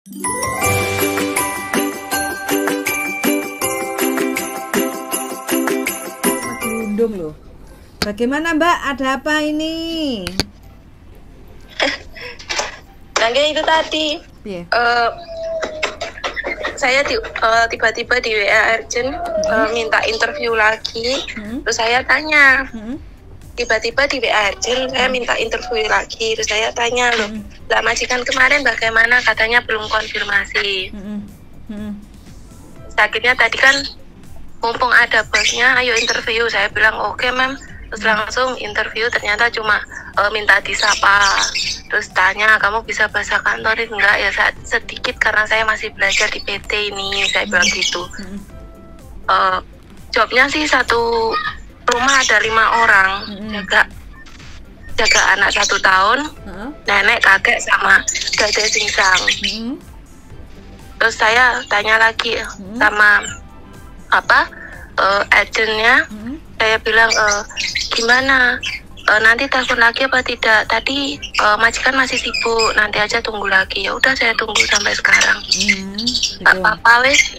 Gerundung loh. Bagaimana Mbak? Ada apa ini? Nangge itu tadi. Yeah. Saya tiba-tiba di WA urgent minta interview lagi. Terus saya tanya. Tiba-tiba di WA urgent saya minta interview lagi. Terus saya tanya loh, lah majikan kemarin bagaimana? Katanya belum konfirmasi. Akhirnya tadi kan mumpung ada bosnya, ayo interview. Saya bilang oke, Mem. Terus langsung interview, ternyata cuma minta disapa. Terus tanya, kamu bisa bahasa kantorin enggak? Ya sedikit karena saya masih belajar di PT ini, saya bilang gitu. Jobnya sih satu rumah ada 5 orang, jaga anak 1 tahun, nenek, kakek sama gadis singsang. Terus saya tanya lagi sama agennya, saya bilang gimana? Nanti telepon lagi apa tidak? Tadi majikan masih sibuk, nanti aja tunggu lagi. Ya udah saya tunggu sampai sekarang. Gak apa-apa wes,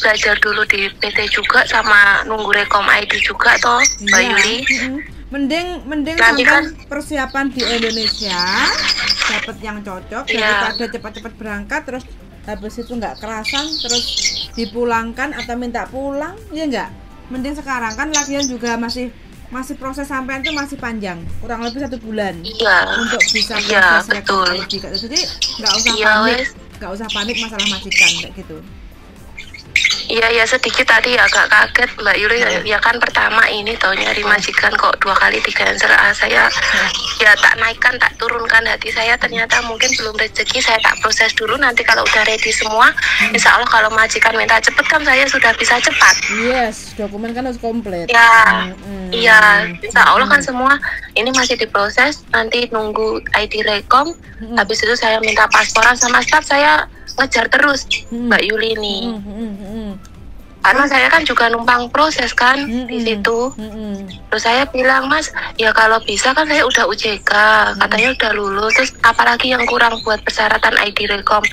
belajar dulu di PT juga sama nunggu rekom ID juga toh, Mbak Yuli. Mending nanti sampai kan persiapan di Indonesia dapat yang cocok daripada cepat-cepat berangkat terus habis itu nggak kerasan terus dipulangkan atau minta pulang, ya enggak? Mending sekarang kan lagian juga masih proses sampean itu masih panjang, kurang lebih 1 bulan untuk bisa proses betul. Jadi nggak usah panik masalah majikan kayak gitu. Iya sedikit tadi agak kaget Mbak Yuli. Ya kan pertama ini tahu nyari majikan kok 2 kali di cancel. Saya ya tak naikkan tak turunkan hati saya, ternyata mungkin belum rezeki. Saya tak proses dulu, nanti kalau udah ready semua insya Allah kalau majikan minta cepet kan saya sudah bisa cepat. Yes, dokumen kan harus komplit. Iya insya Allah kan semua ini masih diproses, nanti nunggu ID rekom. Habis itu saya minta pasporan sama staff, saya ngejar terus Mbak Yuli ini. Karena saya kan juga numpang proses kan di situ. Terus saya bilang, Mas, ya kalau bisa kan saya udah UJK, katanya udah lulus. Terus apalagi yang kurang buat persyaratan ID rekom?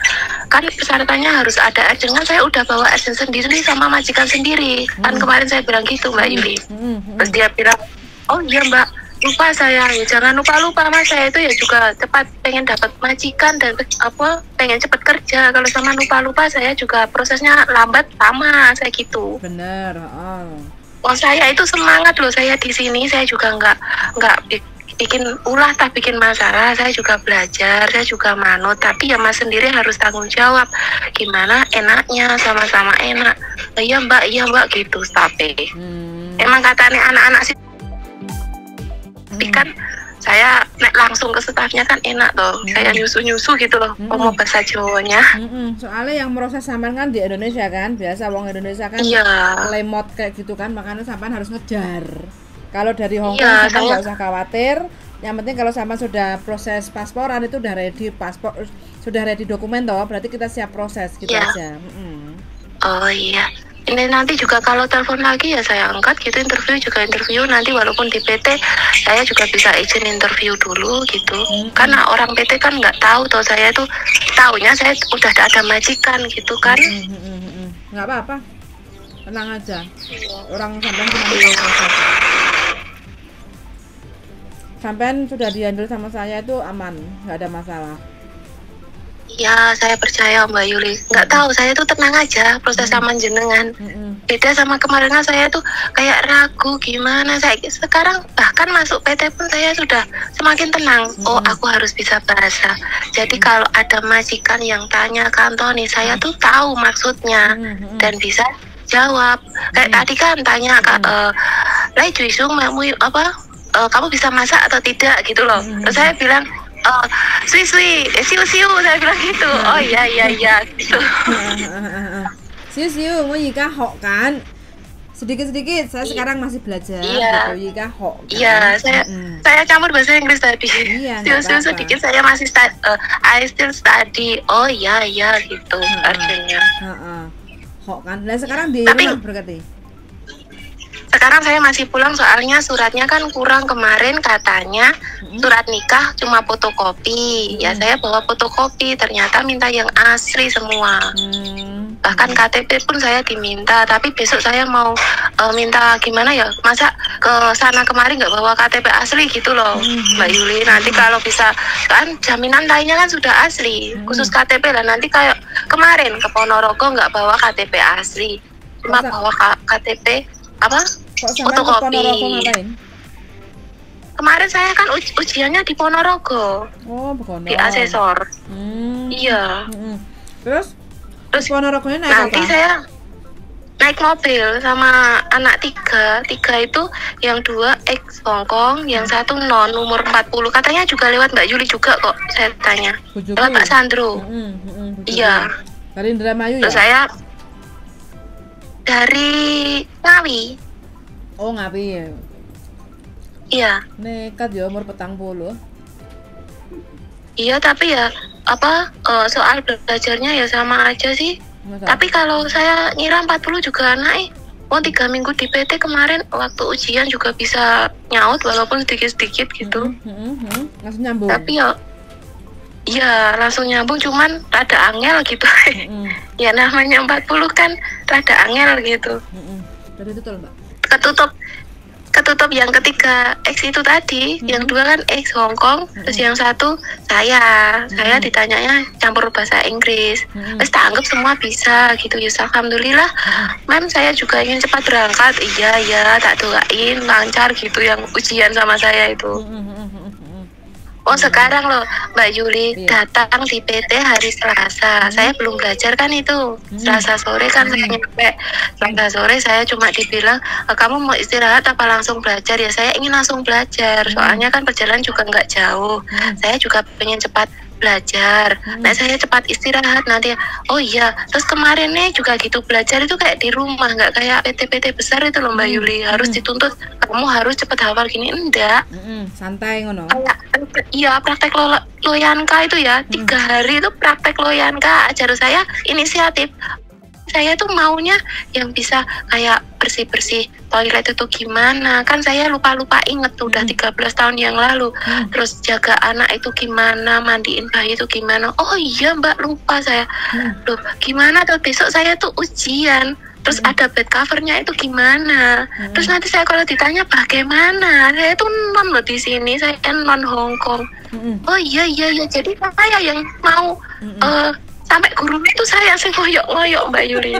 Kan persyaratannya harus ada urgent, kan saya udah bawa urgent sendiri sama majikan sendiri. Kan kemarin saya bilang gitu Mbak Yuli. Terus dia bilang, oh iya Mbak, lupa saya, ya jangan lupa Mas, saya itu ya juga cepat pengen dapat majikan dan pengen cepat kerja. Kalau sama lupa saya juga prosesnya lambat sama saya gitu. Bener. Wah saya itu semangat loh, saya di sini saya juga nggak bikin ulah tak bikin masalah. Saya juga belajar, saya juga manut, tapi ya Mas sendiri harus tanggung jawab. Gimana enaknya, sama-sama enak. Iya Mbak gitu tapi emang katanya anak-anak sih. Tapi kan saya langsung ke stafnya kan enak toh. Saya nyusu gitu loh ngomong bahasa Jawanya. Soalnya yang proses sampean kan di Indonesia kan, biasa wong Indonesia kan lemot kayak gitu kan, makanya sampean harus ngejar. Kalau dari Hong Kong sampean nggak usah khawatir. Yang penting kalau sampean sudah proses pasporan itu udah ready sudah ready dokumen toh, berarti kita siap proses gitu aja. Oh iya. Ini nanti juga kalau telepon lagi ya saya angkat gitu, interview nanti walaupun di PT saya juga bisa izin interview dulu gitu. Karena orang PT kan nggak tahu toh, saya tuh taunya saya udah ada majikan gitu kan. Nggak apa-apa, tenang aja. Orang sampean cuma tahu proses. Sampean sudah dihandle sama saya itu aman, nggak ada masalah. Ya saya percaya Mbak Yuli. Nggak tahu, saya tuh tenang aja proses sama jenengan. Beda sama kemarin saya tuh kayak ragu gimana. Saya sekarang bahkan masuk PT pun saya sudah semakin tenang. Oh aku harus bisa bahasa. Jadi kalau ada majikan yang tanya ke Antoni, saya tuh tahu maksudnya dan bisa jawab. Kayak tadi kan tanya Lai Juisung kamu bisa masak atau tidak gitu loh. Terus saya bilang siu saya bilang gitu. Oh iya gitu. Siu mau Yika Hok kan sedikit saya sekarang masih belajar gitu. Yika Hok kan? Iya saya campur bahasa Inggris tadi. Siu sedikit saya masih I still study. Oh iya gitu artinya. Hok kan. Nah sekarang di rumah berarti sekarang saya masih pulang soalnya suratnya kan kurang kemarin katanya. Surat nikah cuma fotokopi. Ya saya bawa fotokopi, ternyata minta yang asli semua. Bahkan KTP pun saya diminta, tapi besok saya mau minta gimana ya, masa ke sana kemari nggak bawa KTP asli gitu loh, Mbak Yuli. Nanti kalau bisa, kan jaminan lainnya kan sudah asli, khusus KTP lah. Nanti kayak kemarin ke Ponorogo nggak bawa KTP asli, cuma bawa KTP apa? Fotokopi. Kemarin saya kan ujiannya di Ponorogo. Oh, Ponorogo. Di asesor. Iya. Terus Ponorogonya naik nanti apa? saya naik mobil sama anak tiga itu, yang 2 ex Hongkong, yang 1 non umur 40. Katanya juga lewat Mbak Yuli juga kok, saya tanya. Lewat Pak Sandro. Iya. Dari Indramayu ya? Terus saya dari Ngawi. Oh, Ngawi ya. Iya. Nekat ya umur 40. Iya, tapi ya apa soal belajarnya ya sama aja sih. Masa? Tapi kalau saya ngira 40 juga naik. 3 minggu di PT kemarin waktu ujian juga bisa nyaut walaupun sedikit-sedikit gitu. Langsung nyambung. Tapi ya langsung nyambung, cuman rada angel gitu. Ya namanya 40 kan rada angel gitu. Jadi itu Mbak. Ketutup yang ketiga X itu tadi, yang 2 kan X Hongkong, terus yang 1 saya ditanyanya campur bahasa Inggris, terus tak anggap semua bisa gitu ya. Alhamdulillah, Mem saya juga ingin cepat berangkat, iya tak doain lancar gitu yang ujian sama saya itu. Oh sekarang loh Mbak Yuli datang di PT hari Selasa. Saya belum belajar kan itu. Selasa sore kan saya nyampe. Selasa sore saya cuma dibilang, kamu mau istirahat apa langsung belajar? Ya saya ingin langsung belajar. Soalnya kan perjalanan juga nggak jauh. Saya juga pengen cepat belajar. Nah saya cepat istirahat nanti. Oh iya, terus kemarin nih juga gitu, belajar itu kayak di rumah, nggak kayak PT-PT besar itu loh Mbak Yuli. Harus dituntut kamu harus cepat hafal gini, enggak. Santai ngono. Iya, praktek Loyanka itu ya, 3 hari itu praktek Loyanka. Ajar saya inisiatif. Saya tuh maunya yang bisa kayak bersih-bersih toilet itu gimana. Kan saya lupa inget tuh udah 13 tahun yang lalu. Terus jaga anak itu gimana, mandiin bayi itu gimana. Oh iya Mbak, lupa saya. Loh, gimana tuh besok saya tuh ujian. Terus ada bed covernya itu gimana. Terus nanti saya kalau ditanya bagaimana, saya tuh non loh di sini, saya kan non Hongkong. Oh iya. Jadi saya yang mau sampai guru itu saya sih ngoyok Mbak Yuli.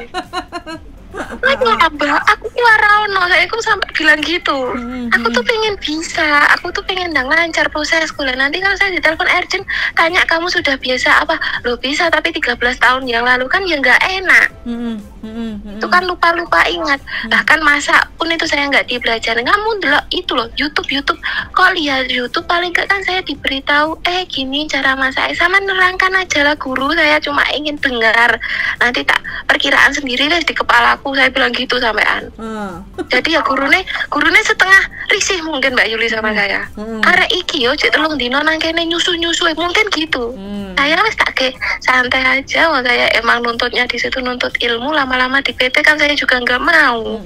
Aku warono, saya sampai bilang gitu. Aku tuh pengen bisa, aku tuh pengen lancar prosesku lah. Nanti kalau saya ditelepon urgent, tanya kamu sudah biasa apa? Loh bisa, tapi 13 tahun yang lalu kan ya nggak enak. Itu kan lupa ingat. Bahkan masak pun itu saya nggak dipelajari. Kamu delok itu loh, YouTube. Kok lihat YouTube paling nggak kan saya diberitahu, gini cara masak. Sama nerangkan aja lah guru, saya cuma ingin dengar. Nanti tak perkiraan sendiri deh di kepala aku, saya bilang gitu sampean. Jadi ya gurune setengah risih mungkin Mbak Yuli sama saya. Arek iki yo cek telung dino nang kene nyusu mungkin gitu. Saya wis tak ke santai aja, saya emang nuntutnya di situ nuntut ilmu. Lama-lama di PT kan saya juga nggak mau.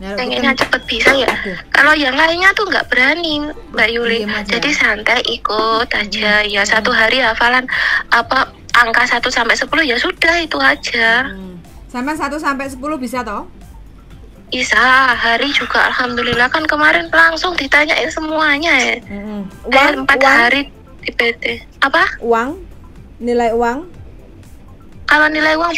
Pengennya cepet bisa ya. Kalau yang lainnya tuh nggak berani Mbak Yuli. Jadi santai ikut aja. Ya 1 hari hafalan apa angka 1 sampai 10 ya sudah itu aja. Sampai 1 sampai 10 bisa toh? Bisa, hari juga alhamdulillah kan kemarin langsung ditanyain semuanya ya. 4 hari di PT. Apa? Uang? Nilai uang? Kalau nilai uang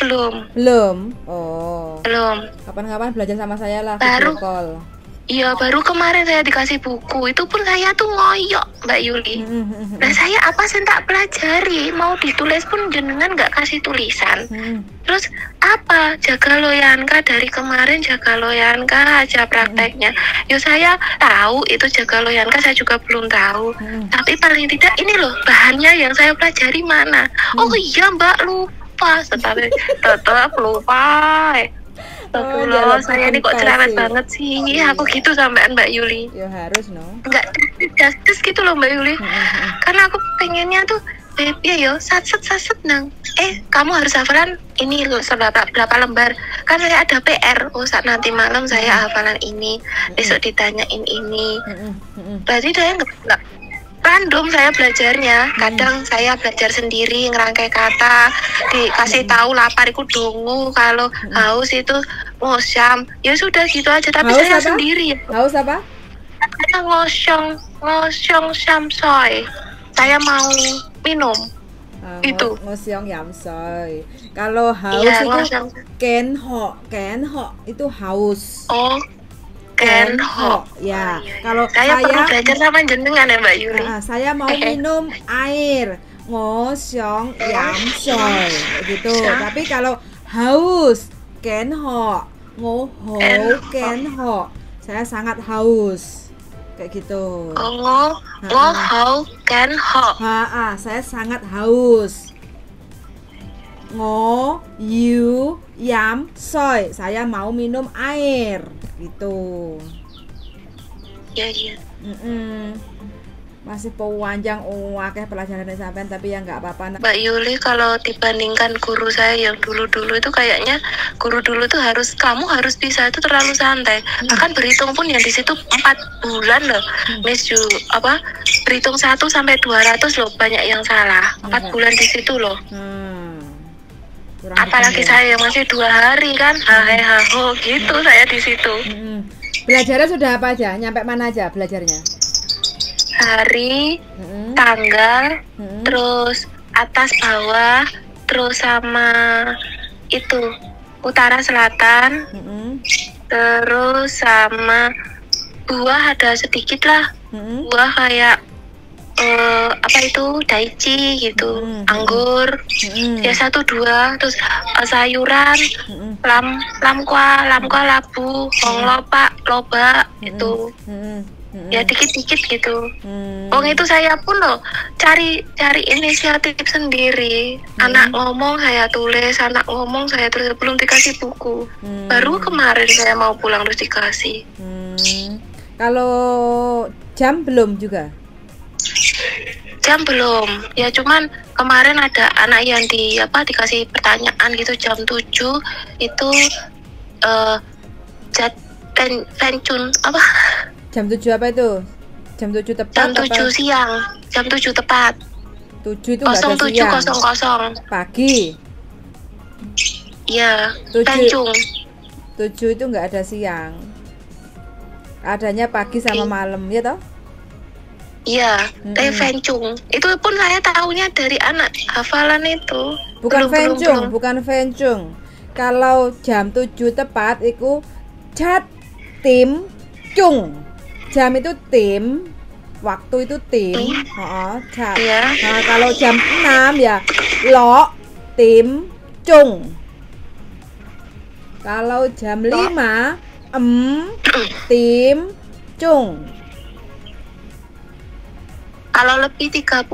belum. Oh. Belum. Kapan-kapan belajar sama saya lah. Baru. Call. Iya, baru kemarin saya dikasih buku. Itu pun saya tuh ngoyok Mbak Yuli. Nah saya apa sih tak pelajari? Mau ditulis pun jenengan nggak kasih tulisan. Terus apa? Jaga Loyanka dari kemarin, jaga Loyanka aja prakteknya. Yo saya tahu itu jaga Loyanka, saya juga belum tahu. Tapi paling tidak ini loh bahannya yang saya pelajari mana. Oh iya Mbak, lupa. Tetap lupa. Loh, saya ini kok cerewet banget sih. Aku gitu sampean Mbak Yuli. Ya harus no. Enggak justice gitu loh Mbak Yuli. Karena aku pengennya tuh Iya yo, saset nang. Kamu harus hafalan ini loh, berapa lembar. Kan saya ada PR. Saat nanti malam saya hafalan ini, besok ditanyain ini. Berarti saya nggak random saya belajarnya. Kadang saya belajar sendiri, ngerangkai kata, dikasih tahu lapar itu dongu, kalau haus itu ngosyam. Ya sudah gitu aja. Tapi Haus saya apa? sendiri. Haus apa? Saya ngosyong samsoy. Saya mau minum. Itu. Ngosyong yamsoy. Kalau haus Iya, itu ngosyong. kenho itu haus. Oh, kenho. Ya, Oh, iya. kalau Saya perlu belajar sama jenengan ya Mbak Yuli. saya mau minum air, ngosyong yamsoy gitu. Tapi kalau haus, kenho, ngoho kenho. Saya sangat haus. Kayak gitu. Ngoho kenho. Saya sangat haus. Yu yam soy. Saya mau minum air gitu. Iya. Masih panjang akeh pelajaran sampean, tapi ya nggak apa-apa. Mbak Yuli, kalau dibandingkan guru saya yang dulu-dulu itu kayaknya guru dulu tuh kamu harus bisa, itu terlalu santai. Bahkan berhitung pun yang di situ 4 bulan loh. Miss Yu berhitung 1 sampai 200 loh, banyak yang salah. 4 bulan di situ loh. Apalagi saya yang masih 2 hari kan, haho gitu saya di situ. Belajarnya sudah apa aja? Nyampe mana aja belajarnya? Hari, tanggal, terus atas bawah, terus sama itu utara selatan, terus sama buah ada sedikit lah, buah kayak apa itu daichi gitu, anggur, ya 1 2, terus sayuran, lamkwa labu, loba itu. Ya dikit-dikit gitu. Itu saya pun loh cari inisiatif sendiri. Anak ngomong saya tulis, belum dikasih buku. Baru kemarin saya mau pulang terus dikasih. Kalau jam belum juga? Jam belum. Ya cuman kemarin ada anak yang dikasih pertanyaan gitu jam 7 itu pencun apa? Jam 7 apa itu? Jam 7 tepat? Jam 7 siang. Jam 7 tepat. 7 itu nggak ada siang. 07.00. Pagi. Iya. 7 itu nggak ada siang. Adanya pagi sama malam, ya toh? Iya. Fencung. Itu pun saya tahunya dari anak hafalan itu. Bukan fencung. Kalau jam 7 tepat itu cat tim cung. Jam itu tim, waktu itu tim. Cat. Iya. Nah, kalau jam 6 ya lo tim cung. Kalau jam 5 tim cung. Kalau lebih 30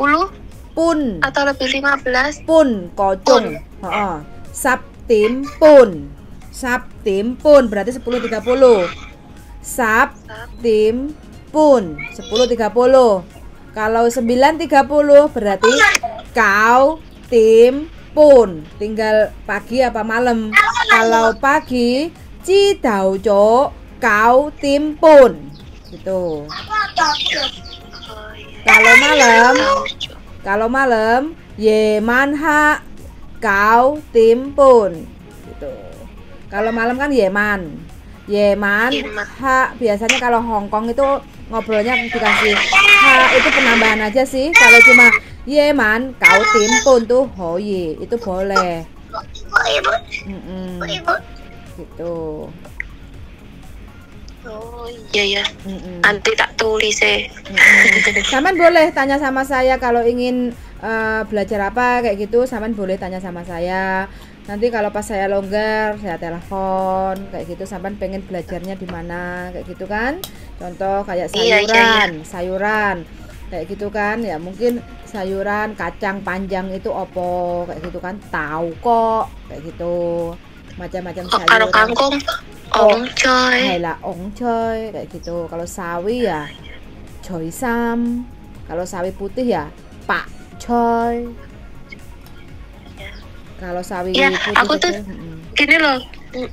pun atau lebih 15 pun kocung. Sap tim pun. Sap tim pun berarti 10.30. Sap tim pun 10.30. Kalau 9.30 berarti kau tim pun. Tinggal pagi apa malam. Kalau pagi ci dao jo kau tim pun gitu. Kalau malam ye man ha kau tim pun gitu. Kalau malam kan Yeman, ha biasanya kalau Hongkong itu ngobrolnya dikasih ha, itu penambahan aja sih. Kalau cuma Yeman, kau timpun tuh hoye, itu boleh. Gitu. Oh iya ya. Nanti tak tulis Saman boleh tanya sama saya kalau ingin belajar apa kayak gitu. Saman boleh tanya sama saya. Nanti kalau pas saya longgar, saya telepon kayak gitu. Saman pengen belajarnya di mana kayak gitu kan? Contoh kayak sayuran kayak gitu kan? Ya mungkin sayuran kacang panjang itu opo kayak gitu kan? Tahu kok kayak gitu. Macam-macam sayuran. Kalau kangkung ongcoy. Ongcoy kayak gitu. Kalau sawi ya choy sam. Kalau sawi putih ya pak choy. Ya. Kalau sawi Ya, putih aku tuh kecil, gini loh,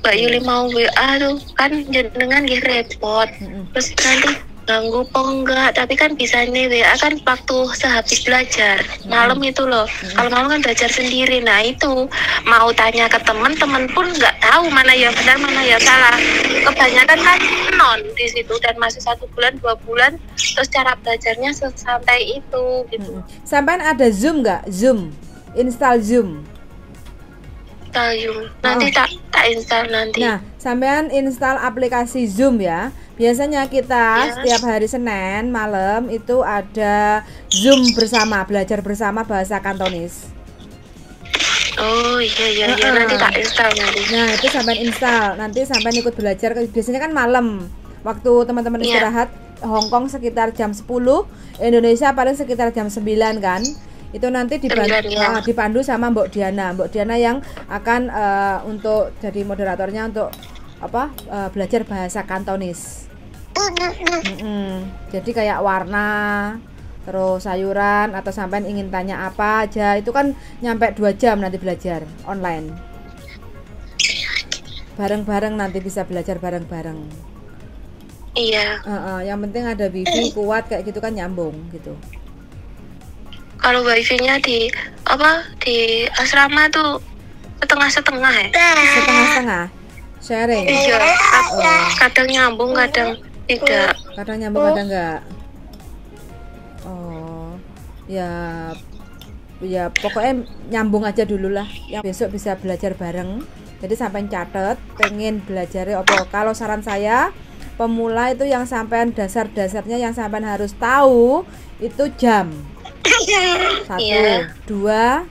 Mbak Yuli mau WA tuh kan jenengan gak repot. Terus nanti ganggu apa enggak, tapi kan bisa nih WA kan waktu sehabis belajar malam itu loh. Kalau malam kan belajar sendiri, nah itu mau tanya ke teman pun nggak tahu mana yang benar mana yang salah. Kebanyakan kan non di situ dan masih 1 bulan 2 bulan terus cara belajarnya sampai itu gitu. Sampai ada Zoom nggak? Zoom, install Zoom. Nanti tak install nanti. Nah, sampean install aplikasi Zoom ya. Biasanya kita setiap hari Senin malam itu ada Zoom bersama, belajar bersama bahasa Kantonis. Oh iya nanti tak install nanti. Nah, itu sampean install, nanti sampean ikut belajar. Biasanya kan malam, waktu teman-teman istirahat Hong Kong sekitar jam 10, Indonesia paling sekitar jam 9 kan. Itu nanti dipandu sama Mbok Diana. Mbok Diana yang akan untuk jadi moderatornya untuk belajar bahasa Kantonis. Jadi kayak warna, terus sayuran, atau sampean ingin tanya apa aja, itu kan nyampe 2 jam nanti belajar online. Bareng-bareng nanti bisa belajar bareng-bareng. Iya. Yang penting ada wifi kuat kayak gitu kan, nyambung gitu. Kalau wifi-nya di asrama tuh setengah-setengah ya? Setengah-setengah sharing. Iya. Kadang nyambung, kadang tidak. Kadang nyambung, kadang enggak. Oh. Ya pokoknya nyambung aja dulu lah. Yang besok bisa belajar bareng. Jadi sampai catet pengen belajarnya apa. Kalau saran saya, pemula itu yang sampean dasar-dasarnya yang sampean harus tahu itu jam. 1, 2,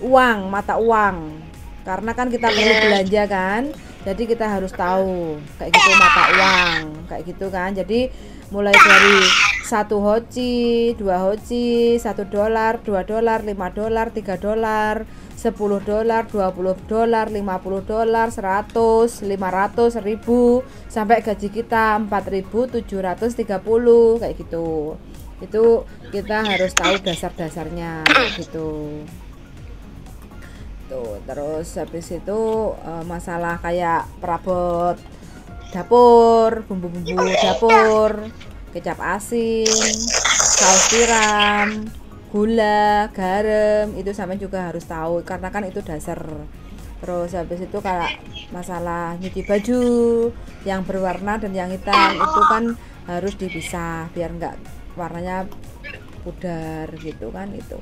uang, mata uang. Karena kan kita perlu belanja kan. Jadi kita harus tahu kayak gitu mata uang, kayak gitu kan. Jadi mulai dari 1 hoci, 2 hoci, $1, $2, $5, $3, $10, $20, $50, $100, 500, 1000 sampai gaji kita 4.730 kayak gitu. Itu kita harus tahu dasar-dasarnya gitu. Tuh, terus habis itu masalah kayak perabot dapur, bumbu-bumbu dapur, kecap asin, saus tiram, gula, garam, itu sama juga harus tahu karena kan itu dasar. Terus habis itu kayak masalah nyuci baju yang berwarna dan yang hitam itu kan harus dipisah biar enggak warnanya pudar gitu kan itu.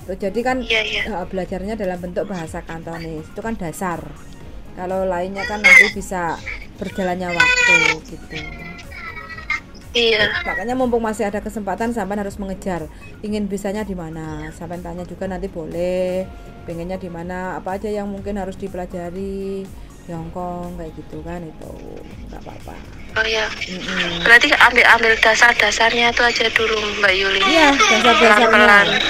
Jadi kan belajarnya dalam bentuk bahasa Kantonis itu kan dasar. Kalau lainnya kan nanti bisa berjalannya waktu gitu. Iya. Makanya mumpung masih ada kesempatan sampai harus mengejar. Ingin bisanya di mana? Sampai tanya juga nanti boleh. Pengennya di mana? Apa aja yang mungkin harus dipelajari di Hong Kong kayak gitu kan itu. Enggak apa-apa. Oh ya. Berarti ambil dasar-dasarnya itu aja dulu Mbak Yuli. Iya, dasar-dasarnya.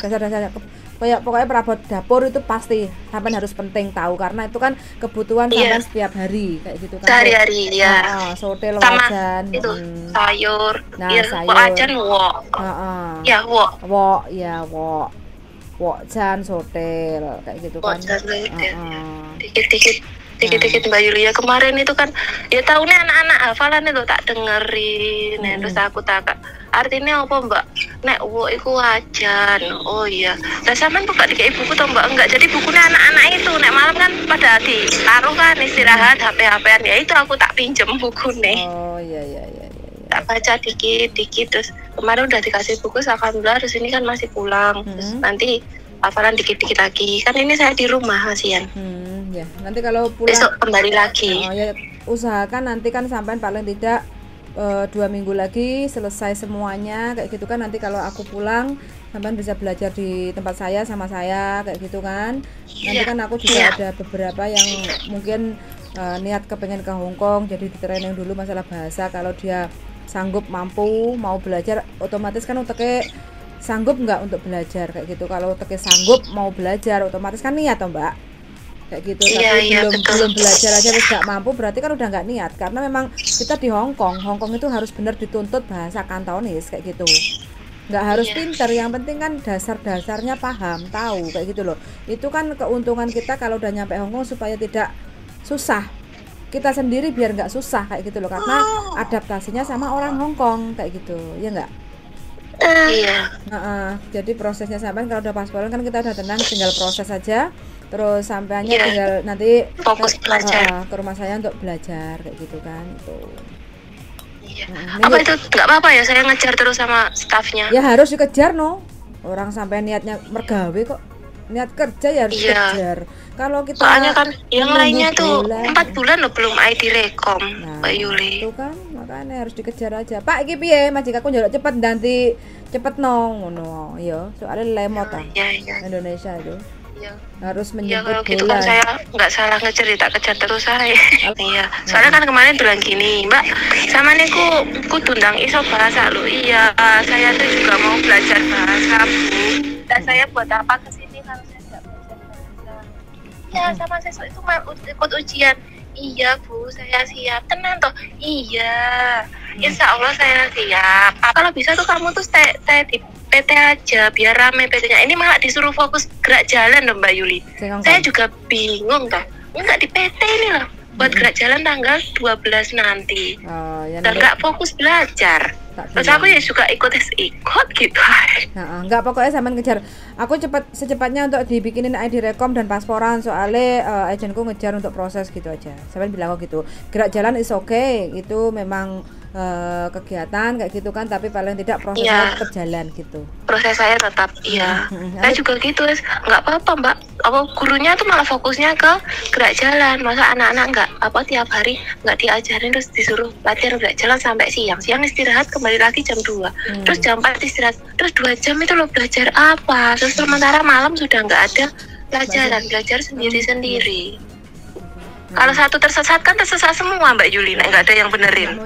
Dasar-dasarnya. Pokoknya perabot dapur itu pasti sampai harus penting tahu karena itu kan kebutuhan sampai setiap hari kayak gitu kan. Sehari-hari ya. Sotel, sama wajan, itu sayur. Nah, sayur. Wajan wok. Ya, wok. Wok, ya wok. Wajan, sotel kayak gitu kan. Dikit-dikit Mbak Yulia kemarin itu kan ya tahunya anak-anak hafalan itu tak dengerin. Terus aku tak artinya apa Mbak? Nek wo iku wajan. Oh iya. Lah sampean buka dikei buku toh Mbak? Enggak. Jadi bukunya anak-anak itu nek malam kan pada ditaruh kan istirahat HP-HPan ya itu aku tak pinjem bukunya. Oh iya. Tak baca dikit-dikit terus kemarin udah dikasih buku alhamdulillah terus ini kan masih pulang. Terus nanti hafalan dikit-dikit lagi. Kan ini saya di rumah masian. Ya, nanti kalau pulang besok kembali lagi. Ya, usahakan nanti kan sampai paling tidak 2 minggu lagi selesai semuanya kayak gitu kan. Nanti kalau aku pulang sampai bisa belajar di tempat saya sama saya kayak gitu kan. Nanti kan aku juga ada beberapa yang mungkin niat kepengen ke Hong Kong, jadi di training dulu masalah bahasa. Kalau dia sanggup mampu mau belajar, otomatis kan uteknya sanggup nggak untuk belajar kayak gitu. Kalau uteknya sanggup mau belajar, otomatis kan niat toh Mbak kayak gitu. Tapi belum belajar aja terus nggak mampu, berarti kan udah nggak niat. Karena memang kita di Hong Kong itu harus benar dituntut bahasa Kantonis kayak gitu. nggak harus pinter, yang penting kan dasar-dasarnya paham, tahu kayak gitu loh. Itu kan keuntungan kita kalau udah nyampe Hong Kong, supaya tidak susah kita sendiri, biar nggak susah kayak gitu loh, karena adaptasinya sama orang Hong Kong kayak gitu ya nggak. Iya. Jadi prosesnya sampai kalau udah pasporan kan kita udah tenang, tinggal proses aja, terus sampainya tinggal nanti fokus belajar ke rumah saya untuk belajar kayak gitu kan. Apa itu nggak apa-apa ya saya ngejar terus sama stafnya? Ya harus dikejar no, orang sampai niatnya mergawe kok, niat kerja ya harus dikejar. Kalau kita soalnya kan yang lainnya tuh 4 bulan loh belum ID Rekom, Mbak Yuli. Itu kan makanya harus dikejar aja. Pak iki piye majikanku njaluk cepet nanti cepet no ngono ya, soalnya lemot Indonesia itu. Harus menyebut kalau gitu kan saya nggak salah ngejar, tak kejar terus saya. Iya, soalnya kan kemarin bilang gini, Mbak, sama nih ku tundang iso bahasa lo. Iya, saya tuh juga mau belajar bahasa Bu. Dan saya buat apa kesini kalau saya nggak belajar bahasa? Iya, sama saya itu ikut ujian. Iya Bu, saya siap. Tenang toh. Iya, insya Allah saya siap. Kalau bisa tuh kamu tuh stay di PT aja biar rame PT-nya. Ini malah disuruh fokus gerak jalan loh Mbak Yuli. Saya juga bingung toh. Enggak di PT ini loh. Buat gerak jalan tanggal 12 nanti. Dan enggak fokus belajar. Terus aku ya juga ikut gitu. Enggak, pokoknya sampean ngejar. Aku secepatnya untuk dibikinin ID Rekom dan pasporan, soalnya agenku ngejar untuk proses gitu aja. Sampean bilang kok gitu. Gerak jalan is okay, itu memang kegiatan kayak gitu kan, tapi paling tidak prosesnya tetap jalan gitu. Proses saya tetap saya juga gitu, nggak apa-apa Mbak. Apa gurunya tuh malah fokusnya ke gerak jalan, masa anak-anak nggak tiap hari nggak diajarin terus disuruh latihan gerak jalan sampai siang istirahat kembali lagi jam 2 terus jam 4 istirahat terus 2 jam itu lo belajar apa, terus sementara malam sudah nggak ada pelajaran, belajar sendiri-sendiri. Kalau satu tersesat kan tersesat semua Mbak Yuli, nggak ada yang benerin.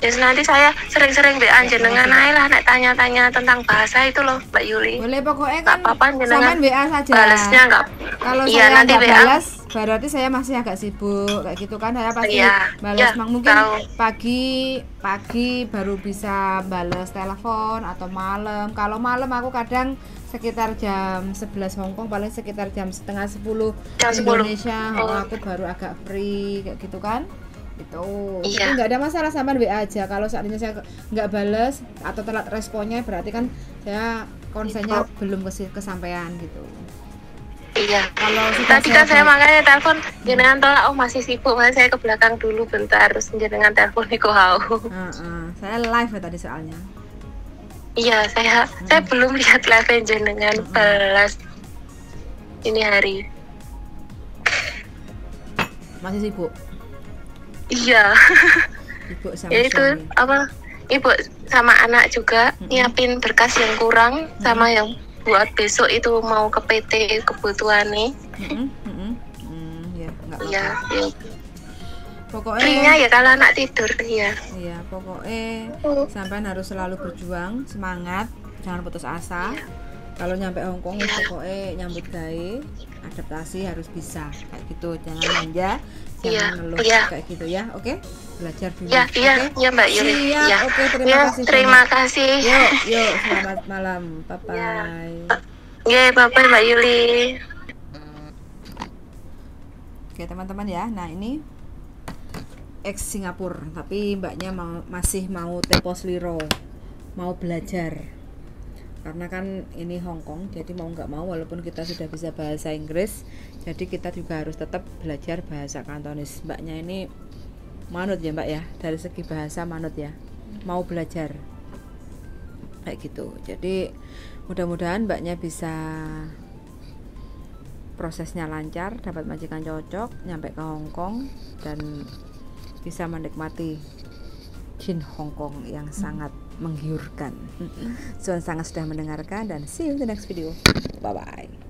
Terus nanti saya sering-sering WA jenengan aja lah, nek tanya-tanya tentang bahasa itu loh Mbak Yuli. Boleh, pokoknya kan apa-apa jenengan WA saja. Balesnya nggak. Kalau saya nanti nggak balas, berarti saya masih agak sibuk kayak gitu kan. Saya pasti balas. Mungkin pagi baru bisa balas telepon atau malam. Kalau malam aku kadang sekitar jam 11 Hongkong, paling sekitar jam setengah 10 Indonesia. Aku baru agak free kayak gitu kan. Itu nggak ada masalah, sama WA aja. Kalau seandainya saya nggak balas atau telat responnya, berarti kan saya konsennya belum kesampaian gitu. Iya. Kalau tadi kan saya makanya telepon jenengan tolak, masih sibuk, makanya saya ke belakang dulu bentar, terus jenengan telepon niku saya live ya tadi soalnya. Iya, saya belum lihat live jenengan balas ini hari. Masih sibuk. Iya. Ibu sama ya itu suami. apa? Ibu sama anak juga nyiapin berkas yang kurang sama yang buat besok itu mau ke PT kebutuhan nih. Iya. Pokoknya ya kalau anak tidur Iya, pokoknya sampean harus selalu berjuang, semangat, jangan putus asa. Kalau nyampe Hongkong pokoknya nyambut gawe, adaptasi harus bisa kayak gitu, jangan manja, jangan ngeluh kayak gitu ya. Oke? Belajar dulu. Iya Mbak Yuli. Oke, terima kasih. Yuk, selamat malam. Bye bye. Bye bye Mbak Yuli. Oke teman-teman ya, nah ini ex Singapura, tapi mbaknya masih mau tempo seliro, mau belajar. Karena kan ini Hong Kong, jadi mau nggak mau walaupun kita sudah bisa bahasa Inggris, jadi kita juga harus tetap belajar bahasa Kantonis. Mbaknya ini manut ya mbak ya, dari segi bahasa manut ya, mau belajar kayak gitu. Jadi mudah-mudahan mbaknya bisa prosesnya lancar, dapat majikan cocok, nyampe ke Hong Kong dan bisa menikmati Jin Hong Kong yang sangat menggiurkan. Sangat sudah mendengarkan dan see you in the next video. Bye bye.